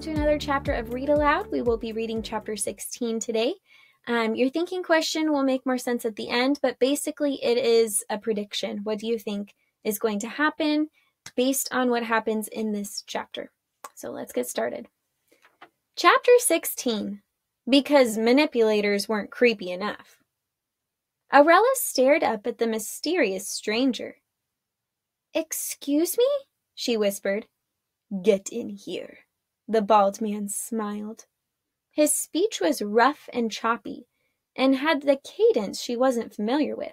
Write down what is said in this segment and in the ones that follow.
to another chapter of Read Aloud. We will be reading chapter 16 today. Your thinking question will make more sense at the end, but basically it is a prediction. What do you think is going to happen based on what happens in this chapter? So let's get started. Chapter 16, because manipulators weren't creepy enough. Aurella stared up at the mysterious stranger. "Excuse me?" she whispered. "Get in here." The bald man smiled. His speech was rough and choppy, and had the cadence she wasn't familiar with.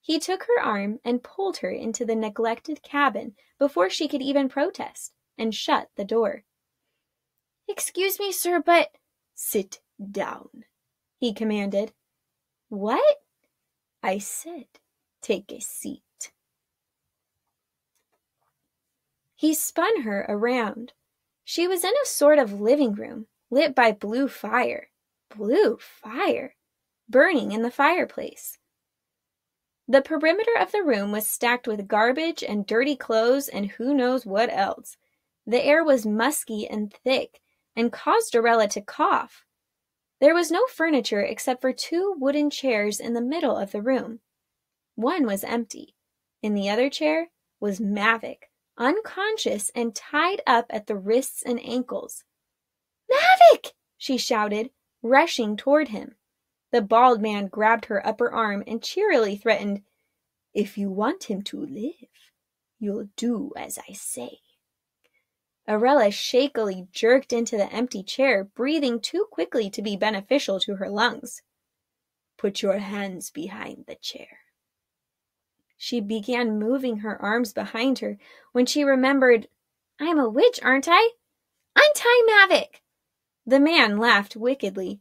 He took her arm and pulled her into the neglected cabin before she could even protest, and shut the door. "Excuse me, sir, but—" "Sit down," he commanded. "What?" "I said, take a seat." He spun her around. She was in a sort of living room, lit by blue fire. Blue fire! Burning in the fireplace. The perimeter of the room was stacked with garbage and dirty clothes and who knows what else. The air was musky and thick, and caused Aurella to cough. There was no furniture except for 2 wooden chairs in the middle of the room. One was empty. In the other chair was Mavic, unconscious and tied up at the wrists and ankles. "Mavic!" she shouted, rushing toward him. The bald man grabbed her upper arm and cheerily threatened, "If you want him to live, you'll do as I say." Aurella shakily jerked into the empty chair, breathing too quickly to be beneficial to her lungs. "Put your hands behind the chair." She began moving her arms behind her when she remembered, "I'm a witch, aren't I? Untie Mavic!" The man laughed wickedly.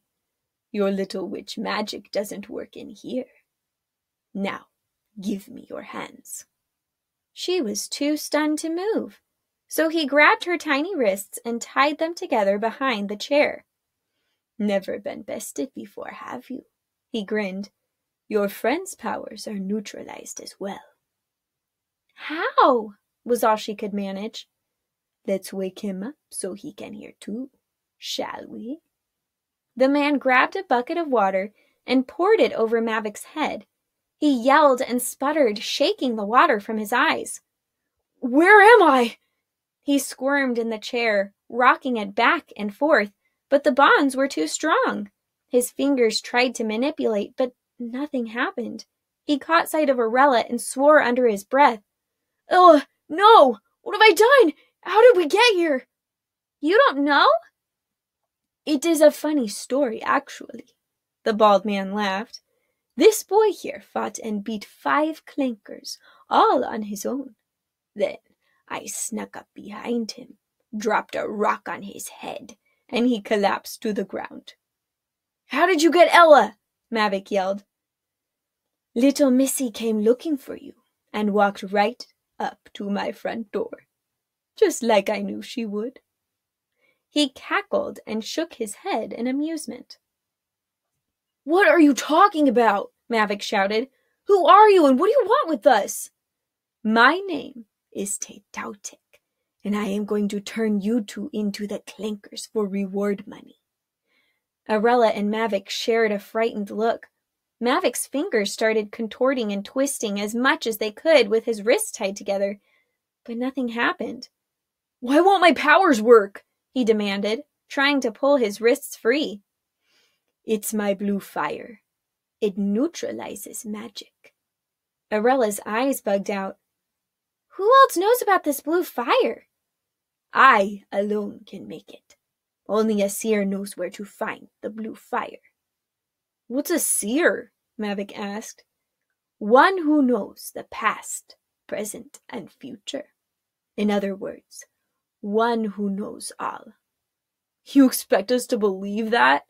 "Your little witch magic doesn't work in here. Now, give me your hands." She was too stunned to move, so he grabbed her tiny wrists and tied them together behind the chair. "Never been bested before, have you?" he grinned. "Your friend's powers are neutralized as well." "How?" was all she could manage. "Let's wake him up so he can hear too, shall we?" The man grabbed a bucket of water and poured it over Mavic's head. He yelled and sputtered, shaking the water from his eyes. "Where am I?" He squirmed in the chair, rocking it back and forth, but the bonds were too strong. His fingers tried to manipulate, but nothing happened. He caught sight of Aurella and swore under his breath. "Ugh, no! What have I done? How did we get here?" "You don't know?" "It is a funny story, actually." The bald man laughed. "This boy here fought and beat 5 clankers, all on his own. Then I snuck up behind him, dropped a rock on his head, and he collapsed to the ground." "How did you get Ella?" Mavic yelled. "Little Missy came looking for you and walked right up to my front door, just like I knew she would." He cackled and shook his head in amusement. "What are you talking about?" Mavic shouted. "Who are you and what do you want with us?" "My name is Tautic, and I am going to turn you 2 into the clankers for reward money." Aurella and Mavic shared a frightened look. Mavic's fingers started contorting and twisting as much as they could with his wrists tied together, but nothing happened. "Why won't my powers work?" he demanded, trying to pull his wrists free. "It's my blue fire. It neutralizes magic." Aurella's eyes bugged out. "Who else knows about this blue fire?" "I alone can make it. Only a seer knows where to find the blue fire." "What's a seer?" Mavic asked. "One who knows the past, present, and future. In other words, one who knows all." "You expect us to believe that?"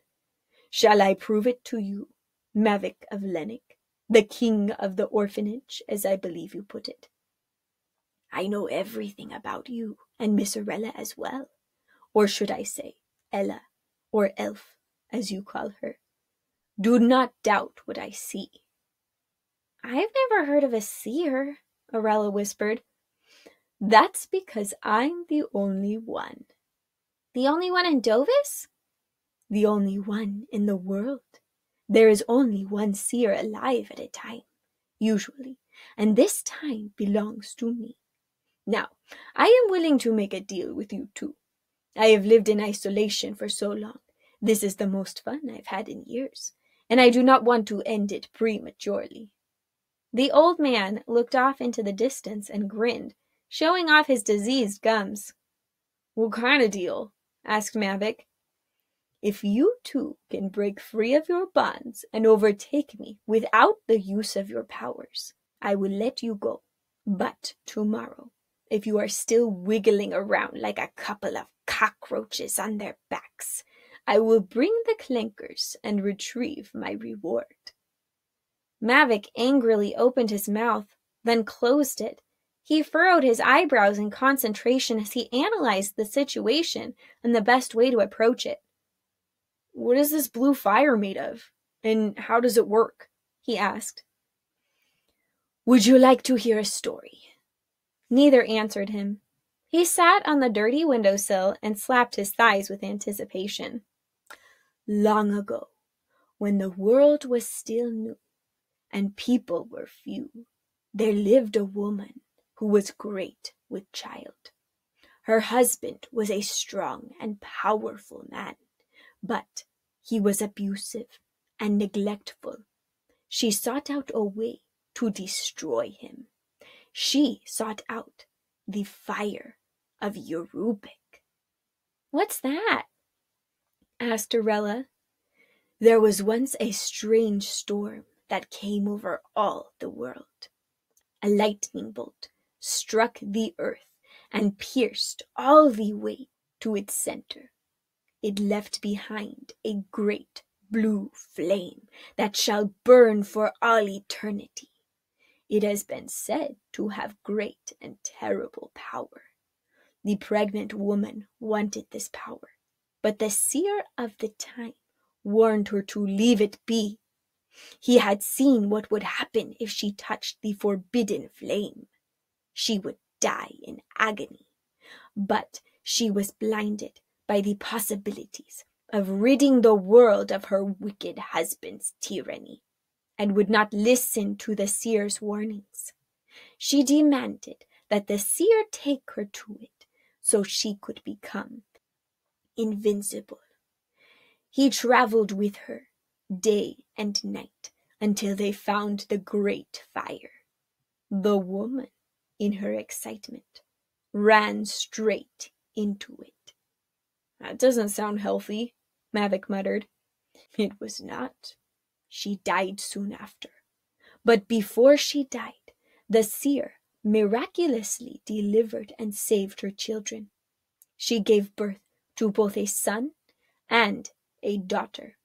"Shall I prove it to you, Mavic of Lennox, the king of the orphanage, as I believe you put it? I know everything about you and Miss Aurella as well, or should I say Ella, or Elf, as you call her. Do not doubt what I see." "I've never heard of a seer," Aurella whispered. "That's because I'm the only one." The only one in Dovis? The only one in the world. There is only one seer alive at a time, usually, and this time belongs to me. Now, I am willing to make a deal with you two. I have lived in isolation for so long. This is the most fun I've had in years, and I do not want to end it prematurely. The old man looked off into the distance and grinned, showing off his diseased gums. What kind of deal? Asked Mavic. If you two can break free of your bonds and overtake me without the use of your powers, I will let you go. But tomorrow, if you are still wiggling around like a couple of cockroaches on their backs, I will bring the clankers and retrieve my reward. Mavic angrily opened his mouth, then closed it. He furrowed his eyebrows in concentration as he analyzed the situation and the best way to approach it. What is this blue fire made of? And how does it work? He asked. Would you like to hear a story? Neither answered him. He sat on the dirty windowsill and slapped his thighs with anticipation. Long ago, when the world was still new and people were few, there lived a woman who was great with child. Her husband was a strong and powerful man, but he was abusive and neglectful. She sought out a way to destroy him. She sought out the fire of Eurubic. What's that? Asked Aurella. There was once a strange storm that came over all the world. A lightning bolt struck the earth and pierced all the way to its center. It left behind a great blue flame that shall burn for all eternity. It has been said to have great and terrible power. The pregnant woman wanted this power, but the seer of the time warned her to leave it be. He had seen what would happen if she touched the forbidden flame. She would die in agony, but she was blinded by the possibilities of ridding the world of her wicked husband's tyranny, and would not listen to the seer's warnings. She demanded that the seer take her to it so she could become invincible. He traveled with her day and night until they found the great fire. The woman, in her excitement, ran straight into it. That doesn't sound healthy, Mavic muttered. It was not. She died soon after. But before she died, the seer miraculously delivered and saved her children. She gave birth to both a son and a daughter.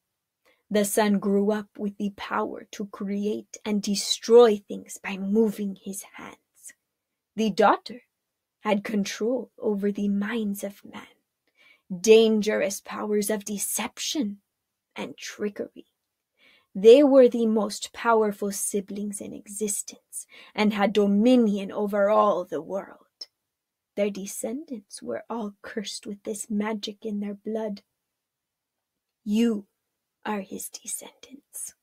The son grew up with the power to create and destroy things by moving his hands. The daughter had control over the minds of man, dangerous powers of deception and trickery. They were the most powerful siblings in existence and had dominion over all the world. Their descendants were all cursed with this magic in their blood. You are his descendants.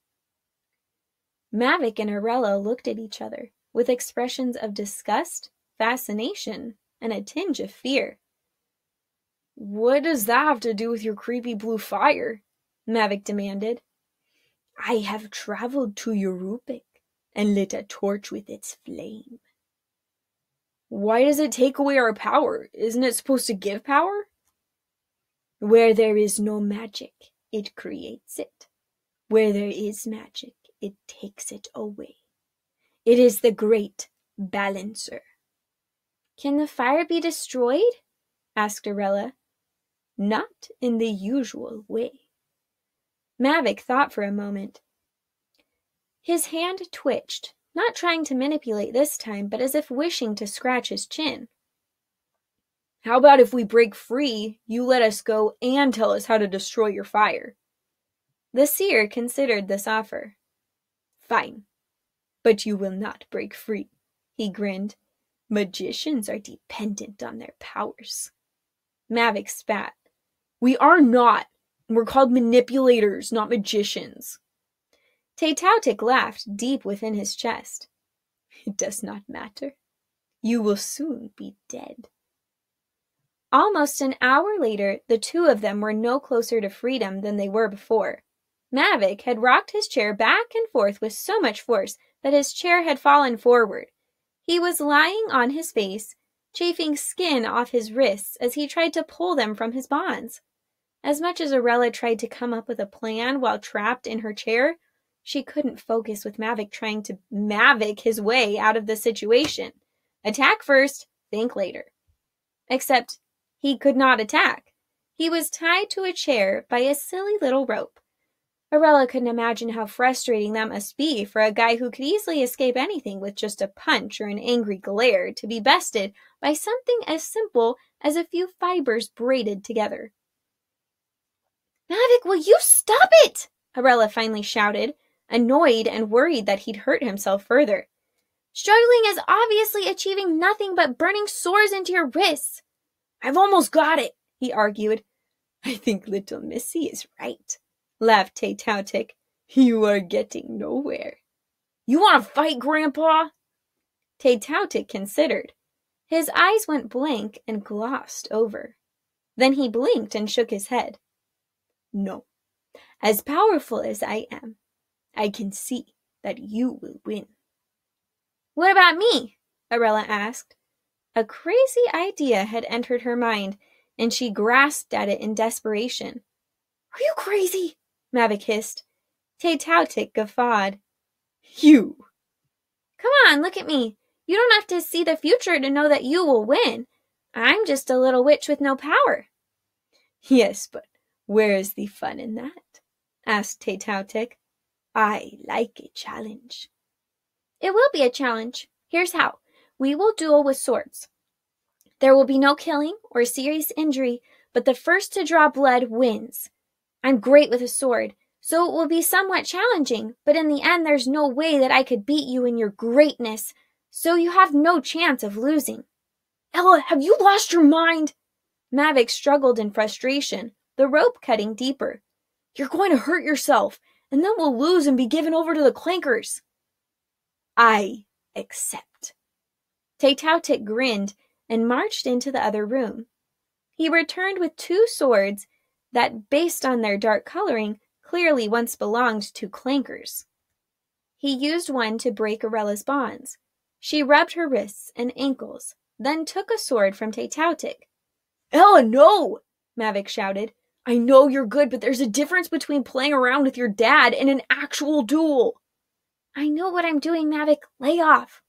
Mavic and Aurella looked at each other with expressions of disgust, fascination, and a tinge of fear. What does that have to do with your creepy blue fire? Mavic demanded. I have traveled to Eurubic and lit a torch with its flame. Why does it take away our power? Isn't it supposed to give power? Where there is no magic, it creates it. Where there is magic, it takes it away. It is the great balancer. Can the fire be destroyed? Asked Aurella. Not in the usual way. Mavic thought for a moment. His hand twitched, not trying to manipulate this time, but as if wishing to scratch his chin. How about if we break free, you let us go and tell us how to destroy your fire? The seer considered this offer. Fine, but you will not break free, he grinned. Magicians are dependent on their powers. Mavic spat. We are not. We're called manipulators, not magicians. Taytautic laughed deep within his chest. It does not matter. You will soon be dead. Almost an hour later, the two of them were no closer to freedom than they were before. Mavic had rocked his chair back and forth with so much force that his chair had fallen forward. He was lying on his face, chafing skin off his wrists as he tried to pull them from his bonds. As much as Aurella tried to come up with a plan while trapped in her chair, she couldn't focus with Mavic trying to Mavic his way out of the situation. Attack first, think later. Except he could not attack. He was tied to a chair by a silly little rope. Aurella couldn't imagine how frustrating that must be for a guy who could easily escape anything with just a punch or an angry glare to be bested by something as simple as a few fibers braided together. Mavic, will you stop it? Aurella finally shouted, annoyed and worried that he'd hurt himself further. Struggling is obviously achieving nothing but burning sores into your wrists. I've almost got it, he argued. I think little Missy is right, laughed Taytautic. You are getting nowhere. You want to fight, Grandpa? Taytautic considered. His eyes went blank and glossed over. Then he blinked and shook his head. No. As powerful as I am, I can see that you will win. What about me? Aurella asked. A crazy idea had entered her mind, and she grasped at it in desperation. Are you crazy? Mavic hissed. Taytautic guffawed. You! Come on, look at me. You don't have to see the future to know that you will win. I'm just a little witch with no power. Yes, but where is the fun in that? Asked Taytautic. I like a challenge. It will be a challenge. Here's how. We will duel with swords. There will be no killing or serious injury, but the first to draw blood wins. I'm great with a sword, so it will be somewhat challenging, but in the end there's no way that I could beat you in your greatness, so you have no chance of losing. Ella, have you lost your mind? Mavic struggled in frustration, the rope cutting deeper. You're going to hurt yourself, and then we'll lose and be given over to the clankers. I accept. Taytautic grinned and marched into the other room. He returned with two swords that, based on their dark coloring, clearly once belonged to clankers. He used one to break Aurella's bonds. She rubbed her wrists and ankles, then took a sword from Taytautic. Ella, no! Mavic shouted. I know you're good, but there's a difference between playing around with your dad and an actual duel. I know what I'm doing, Mavic. Lay off.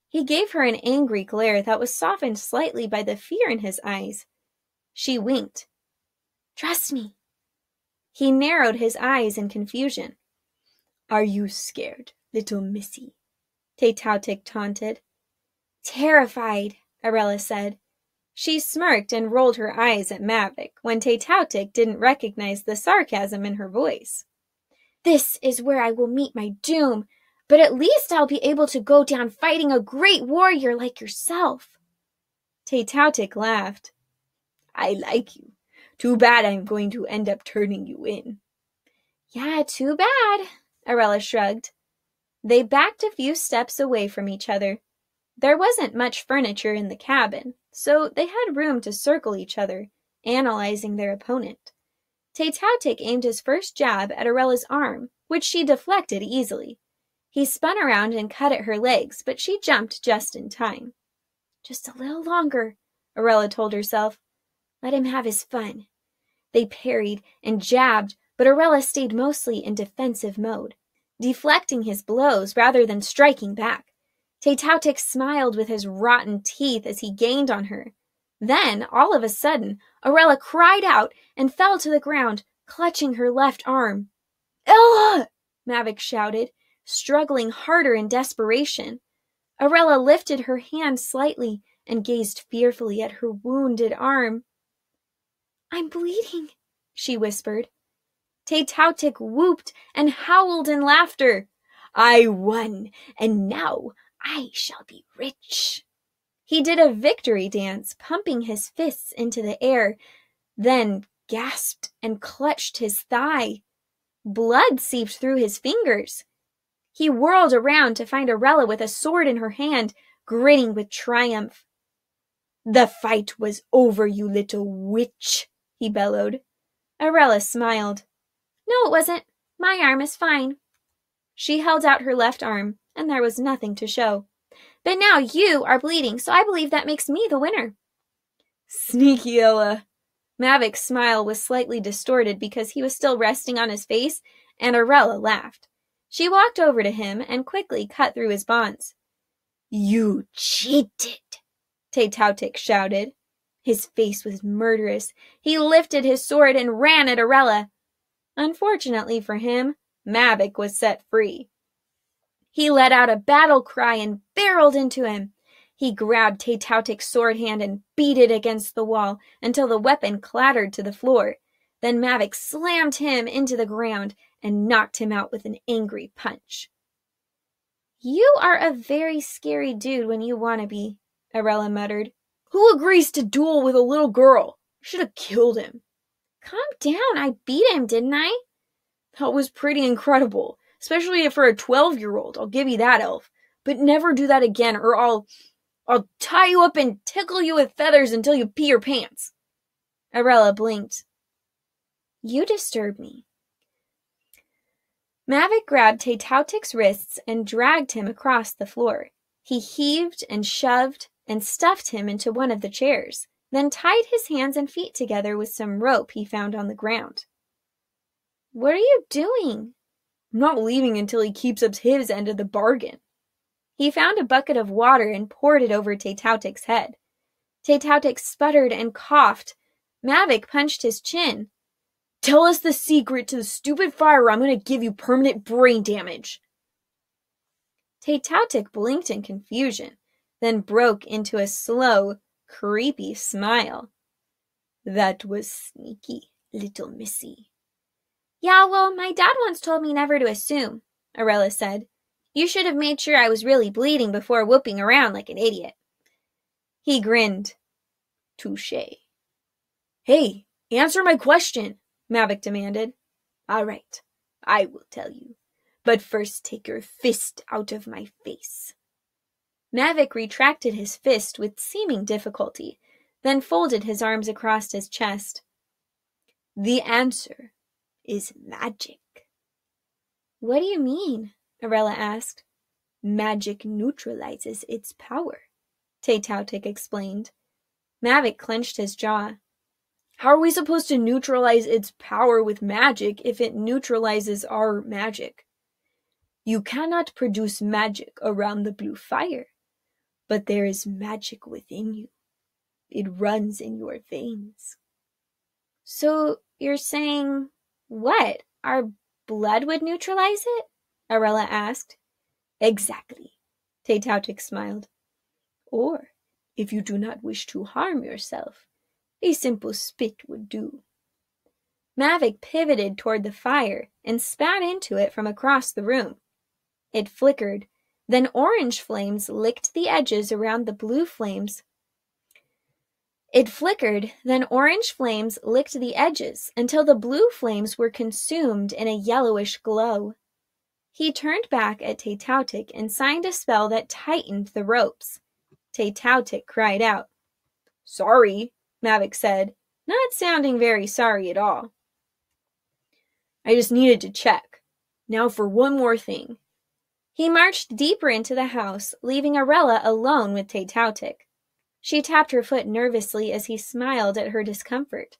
He gave her an angry glare that was softened slightly by the fear in his eyes. She winked. Trust me. He narrowed his eyes in confusion. Are you scared, little Missy? Taytautic taunted. Terrified, Aurella said. She smirked and rolled her eyes at Mavic when Taytautic didn't recognize the sarcasm in her voice. This is where I will meet my doom, but at least I'll be able to go down fighting a great warrior like yourself. Taytautic laughed. I like you. Too bad I'm going to end up turning you in. Yeah, too bad, Aurella shrugged. They backed a few steps away from each other. There wasn't much furniture in the cabin, so they had room to circle each other, analyzing their opponent. Taytautic aimed his first jab at Aurella's arm, which she deflected easily. He spun around and cut at her legs, but she jumped just in time. Just a little longer, Aurella told herself. Let him have his fun. They parried and jabbed, but Aurella stayed mostly in defensive mode, deflecting his blows rather than striking back. Taytautic smiled with his rotten teeth as he gained on her. Then, all of a sudden, Aurella cried out and fell to the ground, clutching her left arm. Ella! Mavic shouted, struggling harder in desperation. Aurella lifted her hand slightly and gazed fearfully at her wounded arm. I'm bleeding, she whispered. Taytautic whooped and howled in laughter. I won, and now I shall be rich. He did a victory dance, pumping his fists into the air. then gasped and clutched his thigh. Blood seeped through his fingers. He whirled around to find Aurella with a sword in her hand, grinning with triumph. "The fight was over, you little witch," he bellowed. Aurella smiled. "No, it wasn't. My arm is fine." She held out her left arm, and there was nothing to show. "But now you are bleeding, so I believe that makes me the winner." "Sneaky Ella." Mavik's smile was slightly distorted because he was still resting on his face, and Aurella laughed. She walked over to him and quickly cut through his bonds. "You cheated," Taytautic shouted. His face was murderous. He lifted his sword and ran at Aurella. Unfortunately for him, Mavik was set free. He let out a battle cry and barreled into him. He grabbed Taytautic's sword hand and beat it against the wall until the weapon clattered to the floor. Then Mavik slammed him into the ground and knocked him out with an angry punch. "You are a very scary dude when you want to be," Aurella muttered. "Who agrees to duel with a little girl? Should have killed him." "Calm down, I beat him, didn't I?" "That was pretty incredible, especially for a 12-year-old, I'll give you that, Elf. But never do that again, or I'll tie you up and tickle you with feathers until you pee your pants." Aurella blinked. "You disturb me." Mavik grabbed Taytautic's wrists and dragged him across the floor. He heaved and shoved and stuffed him into one of the chairs, then tied his hands and feet together with some rope he found on the ground. "What are you doing?" "I'm not leaving until he keeps up his end of the bargain." He found a bucket of water and poured it over Taytautic's head. Taytautic sputtered and coughed. Mavik punched his chin. "Tell us the secret to the stupid fire or I'm going to give you permanent brain damage." Taytautic blinked in confusion, then broke into a slow, creepy smile. "That was sneaky, little missy." "Yeah, well, my dad once told me never to assume," Aurella said. "You should have made sure I was really bleeding before whooping around like an idiot." He grinned. "Touché." "Hey, answer my question," Mavik demanded. "All right, I will tell you. But first take your fist out of my face." Mavik retracted his fist with seeming difficulty, then folded his arms across his chest. "The answer is magic." "What do you mean?" Aurella asked. "Magic neutralizes its power," Taytautic explained. Mavik clenched his jaw. "How are we supposed to neutralize its power with magic if it neutralizes our magic?" "You cannot produce magic around the blue fire, but there is magic within you. It runs in your veins." "So you're saying what? Our blood would neutralize it?" Aurella asked. "Exactly," Taytautic smiled. "Or, if you do not wish to harm yourself, a simple spit would do." Mavik pivoted toward the fire and spat into it from across the room. It flickered, then orange flames licked the edges around the blue flames. It flickered, then orange flames licked the edges until the blue flames were consumed in a yellowish glow. He turned back at Taytautic and signed a spell that tightened the ropes. Taytautic cried out. "Sorry," Mavik said, not sounding very sorry at all. "I just needed to check. Now for one more thing." He marched deeper into the house, leaving Aurella alone with Taytautic. She tapped her foot nervously as he smiled at her discomfort.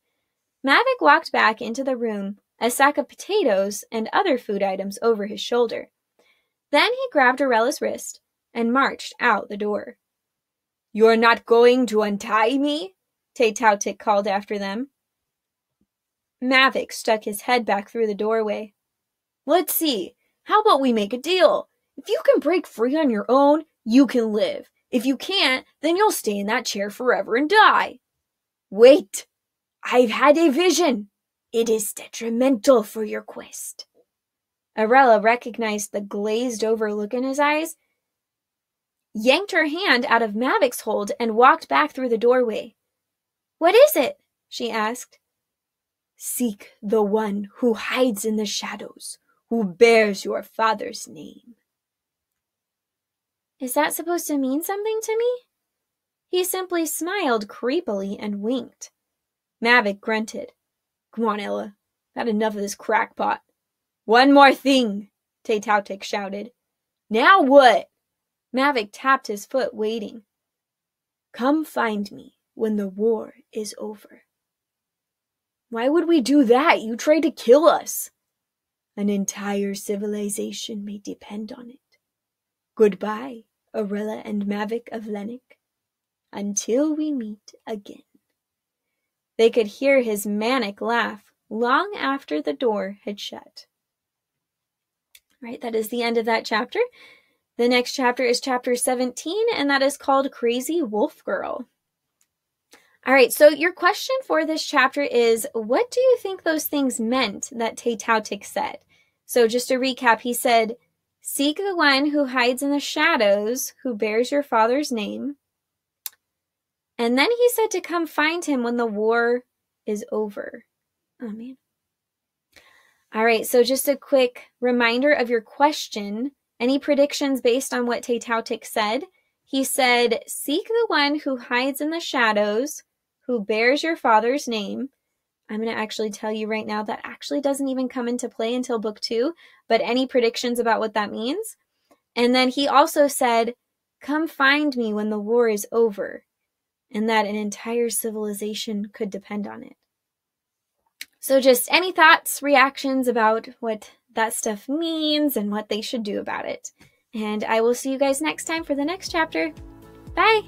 Mavik walked back into the room, a sack of potatoes and other food items over his shoulder. Then he grabbed Aurella's wrist and marched out the door. "You're not going to untie me?" Taytautic called after them. Mavik stuck his head back through the doorway. "Let's see. How about we make a deal? If you can break free on your own, you can live. If you can't, then you'll stay in that chair forever and die." "Wait! I've had a vision. It is detrimental for your quest." Aurella recognized the glazed-over look in his eyes, yanked her hand out of Mavik's hold, and walked back through the doorway. "What is it?" she asked. Seek the one who hides in the shadows, who bears your father's name. Is that supposed to mean something to me? He simply smiled creepily and winked. Mavic grunted. Come on, Ella. Had enough of this crackpot. One more thing, Taytautic shouted. Now what? Mavic tapped his foot, waiting. Come find me when the war is over. Why would we do that? You tried to kill us. An entire civilization may depend on it. Goodbye, Aurella and Mavic of Lennox. Until we meet again. They could hear his manic laugh long after the door had shut. Right, that is the end of that chapter. The next chapter is chapter 17, and that is called Crazy Wolf Girl. All right, so your question for this chapter is, what do you think those things meant that Taytautic said? So just to recap, he said, seek the one who hides in the shadows, who bears your father's name. And then he said to come find him when the war is over. Oh, man. All right, so just a quick reminder of your question. Any predictions based on what Taytautic said? He said, seek the one who hides in the shadows, who bears your father's name. I'm going to actually tell you right now that actually doesn't even come into play until book 2, but any predictions about what that means? And then he also said, come find me when the war is over, and that an entire civilization could depend on it. So just any thoughts, reactions about what that stuff means and what they should do about it. And I will see you guys next time for the next chapter. Bye!